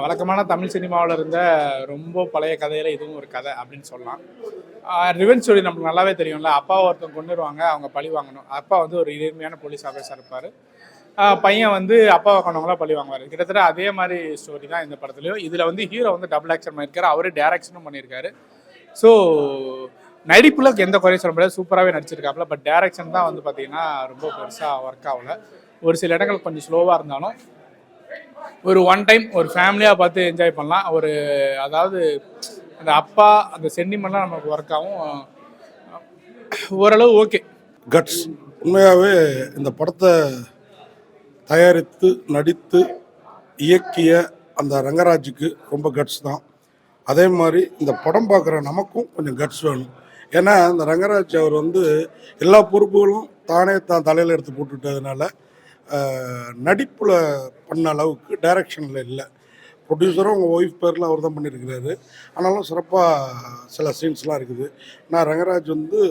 வழக்கமான தமிழ் சினிமாவில் இருந்த ரொம்ப பழைய கதையில் இதுவும் ஒரு கதை அப்படின்னு சொல்லலாம். ரிவெஞ்ச் ஸ்டோரி நம்மளுக்கு நல்லாவே தெரியும்ல. அப்பாவை ஒருத்தவங்க கொண்டுருவாங்க, அவங்க பழி வாங்கணும். அப்பா வந்து ஒரு எளிமையான போலீஸ் ஆஃபீஸர் இருப்பார். பையன் வந்து அப்பாவை கொண்டவங்களாம் பழி வாங்குவார். கிட்டத்தட்ட அதே மாதிரி ஸ்டோரி தான் இந்த படத்துலையும். இதில் வந்து ஹீரோ வந்து டபுள் ஆக்ஷன் பண்ணியிருக்காரு, அவரே டேரக்ஷனும் பண்ணியிருக்காரு. ஸோ நடிப்புல எந்த குறையும் சொல்ல முடியாது, சூப்பராகவே நடிச்சிருக்காப்புல. பட் டேரக்ஷன் தான் வந்து பார்த்தீங்கன்னா ரொம்ப பெருசாக ஒர்க் ஆகல. ஒரு சில இடங்கள் கொஞ்சம் ஸ்லோவாக இருந்தாலும் ஒரு ஒன் டைம் ஒரு ஃபேமிலியாக பார்த்து என்ஜாய் பண்ணலாம். அதாவது அந்த அப்பா அந்த சென்டிமெண்ட்லாம் நமக்கு ஒர்க் ஆகும். ஓரளவு ஓகே. கட்ஸ் உண்மையாகவே இந்த படத்தை தயாரித்து நடித்து இயக்கிய அந்த ரங்கராஜுக்கு ரொம்ப கட்ஸ் தான். அதே மாதிரி இந்த படம் பார்க்குற நமக்கும் கொஞ்சம் கட்ஸ் வேணும். ஏன்னா இந்த ரங்கராஜ் அவர் வந்து எல்லா பொறுப்புகளும் தான் தலையில் எடுத்து போட்டுவிட்டதுனால நடிப்பில் பண்ண அளவுக்கு டைரக்ஷனில் இல்லை. ப்ரொடியூசரும் அவங்க ஒய்ஃப் பேரில் அவர் தான் பண்ணியிருக்கிறாரு. ஆனாலும் சிறப்பாக சில சீன்ஸ்லாம் இருக்குது. நான் ரங்கராஜ் வந்து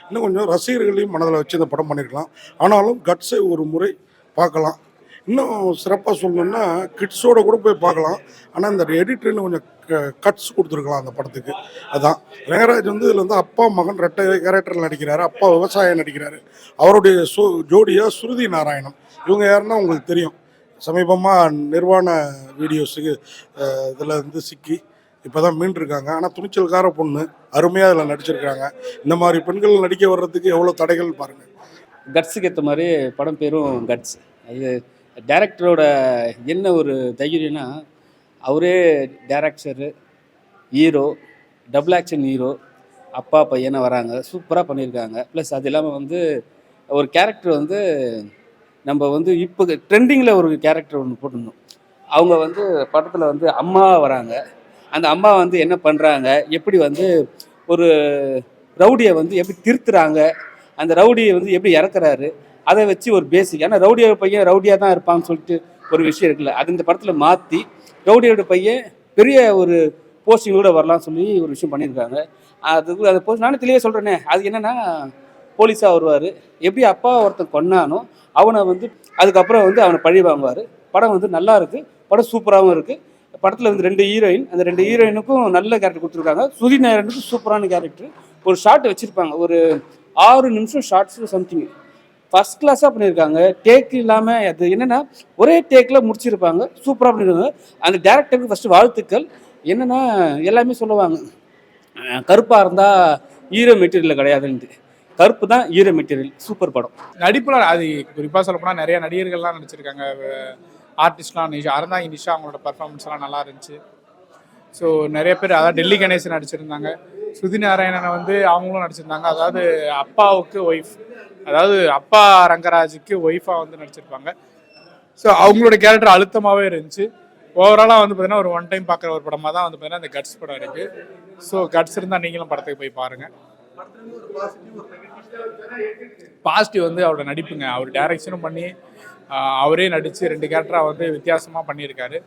இன்னும் கொஞ்சம் ரசிகர்களையும் மனதில் வச்சு இந்த படம் பண்ணியிருக்கலாம். ஆனாலும் கட்ஸை ஒரு முறை பார்க்கலாம். இன்னும் சிறப்பாக சொல்லணுன்னா கிட்ஸோடு கூட போய் பார்க்கலாம். ஆனால் இந்த எடிட்டர்னு கொஞ்சம் கட்ஸ் கொடுத்துருக்கலாம் அந்த படத்துக்கு. அதுதான் ரங்கராஜ் வந்து இதில் வந்து அப்பா மகன் ரெட்டை கேரக்டரில் நடிக்கிறாரு. அப்பா விவசாயம் நடிக்கிறாரு. அவருடைய ஜோடியாக ஸ்ருதி நாராயணன். இவங்க யாருன்னா உங்களுக்கு தெரியும், சமீபமாக நிர்வாண வீடியோஸுக்கு இதில் வந்து சிக்கி இப்போ தான் மீண்டிருக்காங்க. ஆனால் துணிச்சல்கார பொண்ணு அருமையாக அதில் நடிச்சிருக்காங்க. இந்த மாதிரி பெண்கள் நடிக்க வர்றதுக்கு எவ்வளோ தடைகள் பாருங்கள். கட்ஸுக்கு ஏற்ற மாதிரி படம் பேரும் கட்ஸ். அது டைரக்டரோட என்ன ஒரு தைரியம்னா, அவரே director, hero, double action hero, அப்பா பையனை வராங்க, சூப்பராக பண்ணியிருக்காங்க. ப்ளஸ் அது இல்லாமல் வந்து ஒரு கேரக்டர் வந்து நம்ம வந்து இப்போ ட்ரெண்டிங்கில் ஒரு கேரக்டர் ஒன்று போட்டிருந்தோம். அவங்க வந்து படத்தில் வந்து அம்மா வராங்க. அந்த அம்மா வந்து என்ன பண்ணுறாங்க, எப்படி வந்து ஒரு ரவுடியை வந்து எப்படி திருத்துறாங்க, அந்த ரவுடியை வந்து எப்படி இறக்குறாரு, அதை வச்சு ஒரு பேசிக். ஏன்னா ரவுடியோட பையன் ரவுடியாக தான் இருப்பான்னு சொல்லிட்டு ஒரு விஷயம் இருக்குல்ல, அது இந்த படத்தில் மாற்றி ரவுடியோட பையன் பெரிய ஒரு போஸ்டிங்கோட வரலாம்னு சொல்லி ஒரு விஷயம் பண்ணியிருக்காங்க. அதுக்கு அந்த போஸ்ட் நானே தெளிவாக சொல்கிறேனே, அது என்னென்னா போலீஸாக வருவார், எப்படி அப்பா ஒருத்தன் கொன்னானோ அவனை வந்து அதுக்கப்புறம் வந்து அவனை பழி வாங்குவார். படம் வந்து நல்லா இருக்குது, படம் சூப்பராகவும் இருக்குது. படத்தில் வந்து 2 ஹீரோயின், அந்த 2 ஹீரோயினுக்கும் நல்ல கேரக்டர் கொடுத்துருக்காங்க. சுதி நாராயணுக்கும் சூப்பரான கேரக்டர். ஒரு ஷார்ட் வச்சுருப்பாங்க, ஒரு 6 நிமிஷம் ஷார்ட்ஸு சம்திங், ஃபஸ்ட் கிளாஸாக பண்ணியிருக்காங்க. டேக் இல்லாமல் அது என்னென்னா ஒரே டேக்கில் முடிச்சிருப்பாங்க, சூப்பராக பண்ணியிருக்காங்க. அந்த டேரக்டருக்கு ஃபஸ்ட்டு வாழ்த்துக்கள். என்னென்னா எல்லாமே சொல்லுவாங்க கருப்பாக இருந்தால் ஹீரோ மெட்டீரியல் கிடையாதுன்ட்டு, கருப்பு தான் ஹீரோ மெட்டீரியல். சூப்பர் படம். நடிப்புல அது குறிப்பாக சொல்லப்போனால் நிறைய நடிகர்கள்லாம் நடிச்சிருக்காங்க, ஆர்டிஸ்ட்லாம். அறந்தாங்கி நிஷா அவங்களோட பர்ஃபார்மன்ஸ்லாம் நல்லா இருந்துச்சு. ஸோ நிறைய பேர், அதாவது டெல்லி கணேசன் நடிச்சிருந்தாங்க, ஸ்ருதி நாராயணனை வந்து அவங்களும் நடிச்சிருந்தாங்க. அதாவது அப்பாவுக்கு ஒய்ஃப், அதாவது அப்பா ரங்கராஜுக்கு ஒய்ஃபாக வந்து நடிச்சிருப்பாங்க. ஸோ அவங்களோட கேரக்டர் அழுத்தமாகவே இருந்துச்சு. ஓவராலாக வந்து பார்த்தீங்கன்னா ஒரு ஒன் டைம் பார்க்குற ஒரு படமாக தான் வந்து பார்த்தீங்கன்னா இந்த கட்ஸ் படம் இருக்குது. ஸோ கட்ஸ் இருந்தால் நீங்களும் படத்துக்கு போய் பாருங்கள். பாசிட்டிவ் வந்து அவரோட நடிப்புங்க. அவர் டைரக்ஷனும் பண்ணி அவரே நடித்து 2 கேரக்டராக வந்து வித்தியாசமாக பண்ணியிருக்காரு.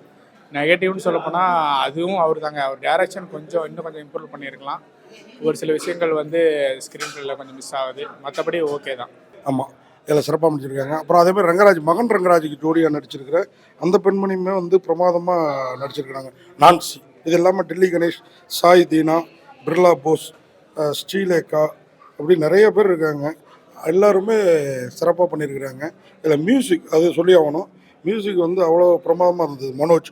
நெகட்டிவ்னு சொல்லப்போனால் அதுவும் அவர் தாங்க. அவர் டைரக்ஷன் இன்னும் கொஞ்சம் இம்ப்ரூவ் பண்ணியிருக்கலாம். ஒரு சில விஷயங்கள் வந்து ஸ்க்ரீன் பிளேயில் கொஞ்சம் மிஸ் ஆகுது, மற்றபடி ஓகே தான். ஆமாம், இதில் சிறப்பாக நடிச்சிருக்காங்க. அப்புறம் அதேமாதிரி ரங்கராஜ் மகன் ரங்கராஜுக்கு ஜோடியாக நடிச்சிருக்கிற அந்த பெண்மணியுமே வந்து பிரமாதமாக நடிச்சிருக்கிறாங்க. நான்சி, இது இல்லாமல் டெல்லி கணேஷ், சாய் தீனா, பிர்லா போஸ், ஸ்ரீலேகா, அப்படி நிறைய பேர் இருக்காங்க. எல்லாருமே சிறப்பாக பண்ணியிருக்கிறாங்க. இதில் மியூசிக் அது சொல்லி ஆகணும். மியூசிக் வந்து அவ்வளோ பிரமாதமாக இருந்தது. மனோஜ்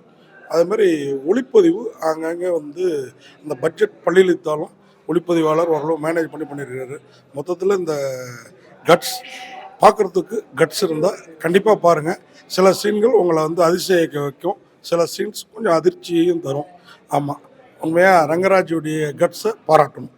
அதேமாதிரி ஒளிப்பதிவு அங்கங்கே வந்து இந்த பட்ஜெட் பள்ளியிலித்தாலும் ஒளிப்பதிவாளர் ஓரளவு மேனேஜ் பண்ணியிருக்காரு. மொத்தத்தில் இந்த கட்ஸ் பார்க்குறதுக்கு கட்ஸ் இருந்தால் கண்டிப்பாக பாருங்கள். சில சீன்கள் உங்களை வந்து அதிசயிக்க வைக்கும், சில சீன்ஸ் கொஞ்சம் அதிர்ச்சியையும் தரும். ஆமாம், உண்மையாக ரங்கராஜுடைய கட்ஸை பாராட்டணும்.